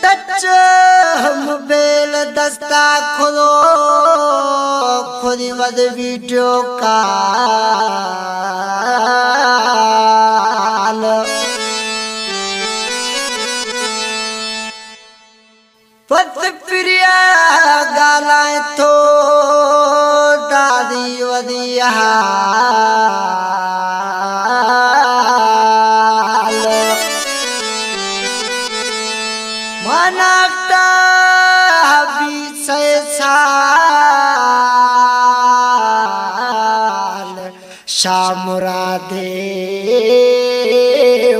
Touch mobile दस्ता खुदो खुद वद वीडियो कॉल पत प्रिया गालाए तो दादी वदिया मनाक्ता विषय साल शामुरा दे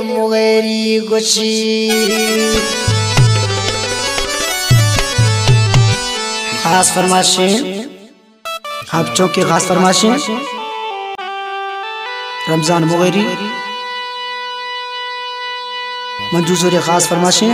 मुगेरी गुशी खास फरमाइशें आप चौकी खास फरमाइशें रमजान मुगेरी मंजूसुरी खास फरमाइशें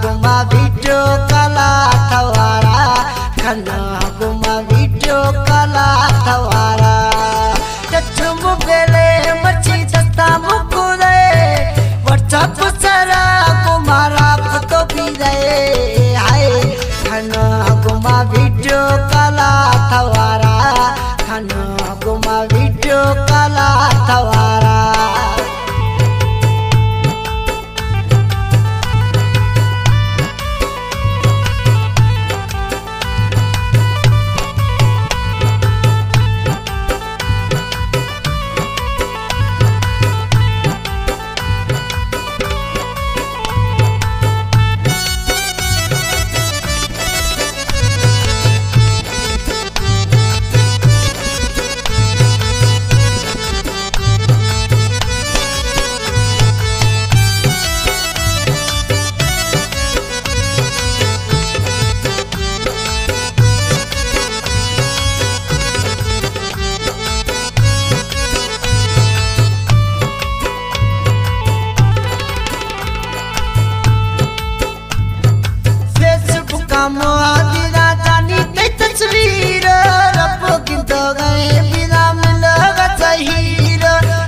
गुमा वीडियो कला थवारा खना गुमा वीडियो कला थवारा चुम बेले मची दस्ता मुकुरे व्हाट्सएप सरा गुमारा फोटो भी दे हाय खना गुमा वीडियो कला थवारा खना गुमा वीडियो कला थवारा मोदिना जानी ते तस्वीर रब्बो गिंद गए बिना मिलगा सहीर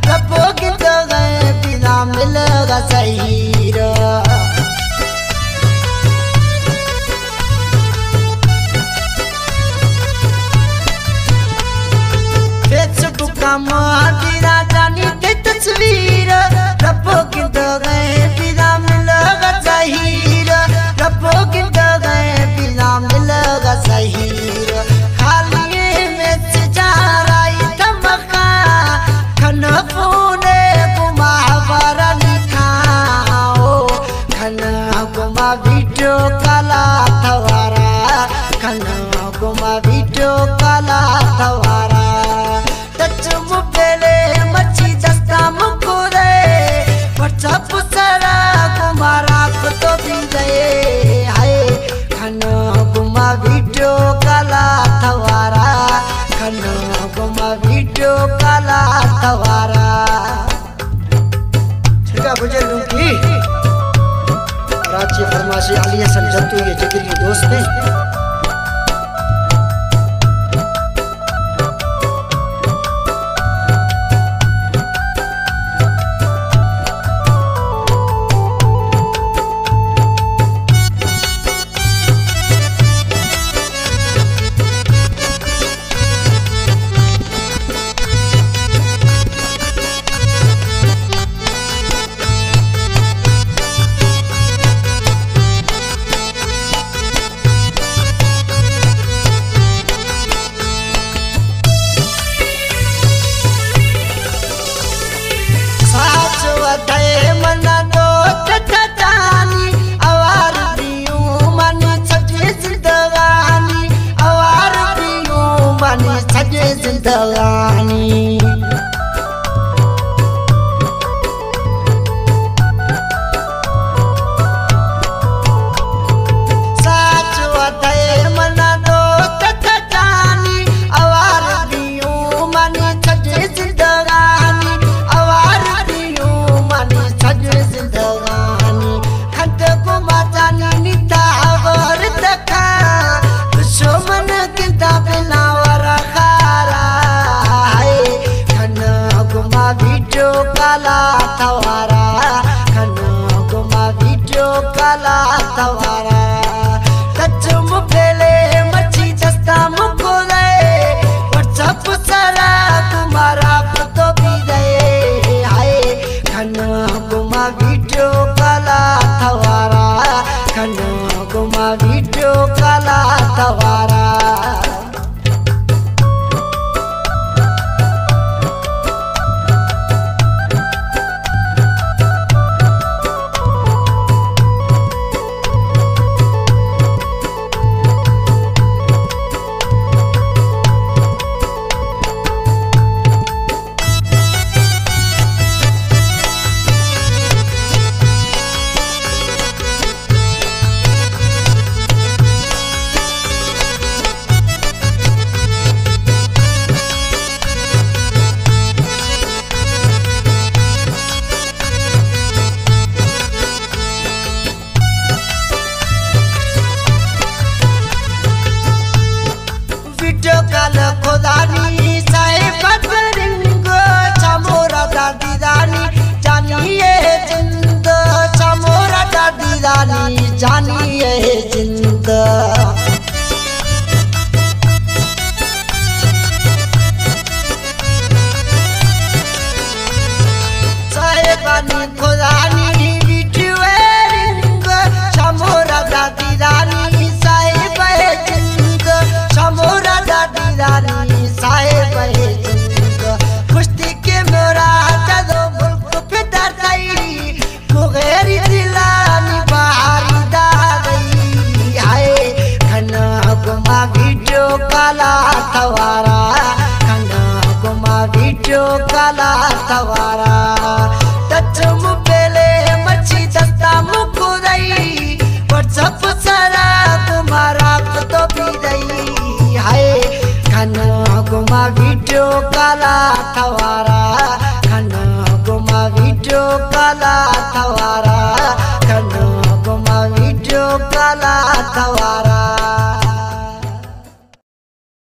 रब्बो गिंद गए बिना मिलगा सहीर फेसबुक का मोदिना जानी ते तस्वीर रब्बो गिंद गए बिना मिलगा सहीर रब्बो गिंद मिलगा सहीर खाली में सजाराई धमका खन पुने गुमा हवारा लिखाओ खन गुमा वीडियो कला थवारा खन गुमा वीडियो कला थवारा टच मोबाइले मची दस्ता मुकुरे व्हाट्सएप सरा गुमारा फोटो भी दे हाय खनो गुमा वीडियो कला थवारा खनो गुमा वीडियो कला थवारा छिका बुजुर्गों की राज्य फरमाशी अली हसन जत्तू ये जिगरी दोस्त हैं। सजवे जिंदगानी खंड को मातानी नीता वर तका दुश्मन किंता बिना वरा खारा है खन गुमा वीडियो काला तवारा खन गुमा वीडियो काला तवारा कच्चुम पेले मच्छी जस्ता मुको दे व्हाट्सएप सारा तुम्हारा फोटो भी दे हाय खन गुमा वीडियो काला तवारा खन गुमा वीडियो काला तवारा काल खुदानी साहेब बदरिंगो चमोरा दादी दानी जानिए जिंद चमोरा दादी दानी जानिए जिंद साहेबानी खुदानी वीडियो रिंगो चमोरा दादी दानी साहेब जिंद चमोरा दानी साहेब जिंद कुश्ती के मोरा जदो मुल्क पे डरताई मुगेरी दिलानी बाहरी दा गई हाय खना गुमा वीडियो काला तवारा खना गुमा वीडियो काला तवारा तचम पेले मच्छी दस्ता मुको दई व्हाट्सएप सारा तुम्हारा फोटो भी दई हाय खना गुमा वीडियो काला तवारा खना गुमा वीडियो काला तवारा खना गुमा वीडियो काला तवारा